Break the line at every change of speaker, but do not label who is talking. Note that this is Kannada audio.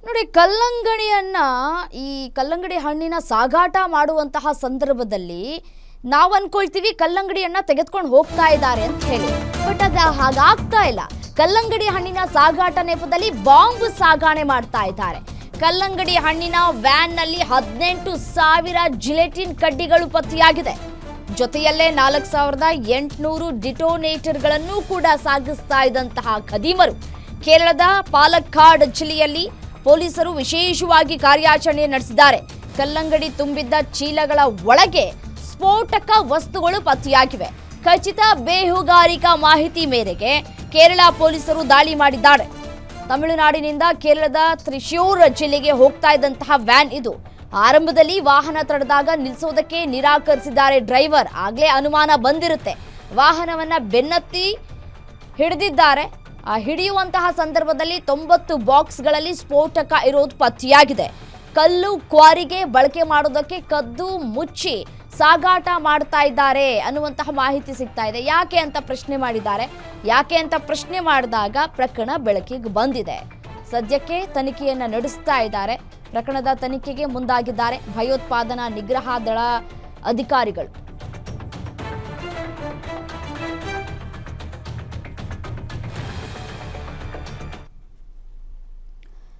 ನೋಡಿ, ಈ ಕಲ್ಲಂಗಡಿ ಹಣ್ಣಿನ ಸಾಗಾಟ ಮಾಡುವಂತಹ ಸಂದರ್ಭದಲ್ಲಿ ನಾವು ಅನ್ಕೊಳ್ತೀವಿ ಕಲ್ಲಂಗಡಿ ಹಣ್ಣ ತೆಗೆದುಕೊಂಡು ಹೋಗ್ತಾ ಇದ್ದಾರೆ ಅಂತ ಹೇಳಿ. ಬಟ್ ಅದು ಹಾಗಾಗ್ತಾ ಇಲ್ಲ. ಕಲ್ಲಂಗಡಿ ಹಣ್ಣಿನ ಸಾಗಾಟ ನೆಪದಲ್ಲಿ ಬಾಂಬ್ ಸಾಗಾಣೆ ಮಾಡ್ತಾ ಇದ್ದಾರೆ. ಕಲ್ಲಂಗಡಿ ಹಣ್ಣಿನ ವ್ಯಾನ್ ನಲ್ಲಿ 18,000 ಜಿಲೆಟಿನ್ ಕಡ್ಡಿಗಳು ಪತ್ತೆಯಾಗಿದೆ. ಜೊತೆಯಲ್ಲೇ 4,800 ಡಿಟೋನೇಟರ್ಗಳನ್ನು ಕೂಡ ಸಾಗಿಸ್ತಾ ಇದ್ದಂತಹ ಖದೀಮರು. ಕೇರಳದ ಪಾಲಕ್ಕಾಡ್ ಜಿಲ್ಲೆಯಲ್ಲಿ ಪೊಲೀಸರು ವಿಶೇಷವಾಗಿ ಕಾರ್ಯಾಚರಣೆ ನಡೆಸಿದ್ದಾರೆ. ಕಲ್ಲಂಗಡಿ ತುಂಬಿದ್ದ ಚೀಲಗಳ ಒಳಗೆ ಸ್ಫೋಟಕ ವಸ್ತುಗಳು ಪತ್ತೆಯಾಗಿವೆ. ಖಚಿತ ಬೇಹುಗಾರಿಕಾ ಮಾಹಿತಿ ಮೇರೆಗೆ ಕೇರಳ ಪೊಲೀಸರು ದಾಳಿ ಮಾಡಿದ್ದಾರೆ. ತಮಿಳುನಾಡಿನಿಂದ ಕೇರಳದ ತ್ರಿಶೂರ್ ಜಿಲ್ಲೆಗೆ ಹೋಗ್ತಾ ಇದ್ದಂತಹ ವ್ಯಾನ್ ಇದು. ಆರಂಭದಲ್ಲಿ ವಾಹನ ತಡೆದಾಗ ನಿಲ್ಲಿಸೋದಕ್ಕೆ ನಿರಾಕರಿಸಿದ್ದಾರೆ ಡ್ರೈವರ್. ಆಗ್ಲೇ ಅನುಮಾನ ಬಂದಿರುತ್ತೆ. ವಾಹನವನ್ನ ಬೆನ್ನತ್ತಿ ಹಿಡಿದಿದ್ದಾರೆ. ಹಿಡಿಯುವಂತಹ ಸಂದರ್ಭದಲ್ಲಿ 90 ಬಾಕ್ಸ್ಗಳಲ್ಲಿ ಸ್ಫೋಟಕ ಇರೋದು ಪತ್ತೆಯಾಗಿದೆ. ಕಲ್ಲು ಕ್ವಾರಿಗೆ ಬಳಕೆ ಮಾಡೋದಕ್ಕೆ ಕದ್ದು ಮುಚ್ಚಿ ಸಾಗಾಟ ಮಾಡ್ತಾ ಇದ್ದಾರೆ ಅನ್ನುವಂತಹ ಮಾಹಿತಿ ಸಿಗ್ತಾ ಇದೆ. ಯಾಕೆ ಅಂತ ಪ್ರಶ್ನೆ ಮಾಡಿದಾಗ ಪ್ರಕರಣ ಬೆಳಕಿಗೆ ಬಂದಿದೆ. ಸದ್ಯಕ್ಕೆ ತನಿಖೆಯನ್ನ ನಡೆಸ್ತಾ ಇದ್ದಾರೆ. ಪ್ರಕರಣದ ತನಿಖೆಗೆ ಮುಂದಾಗಿದ್ದಾರೆ ಭಯೋತ್ಪಾದನಾ ನಿಗ್ರಹ ದಳ ಅಧಿಕಾರಿಗಳು.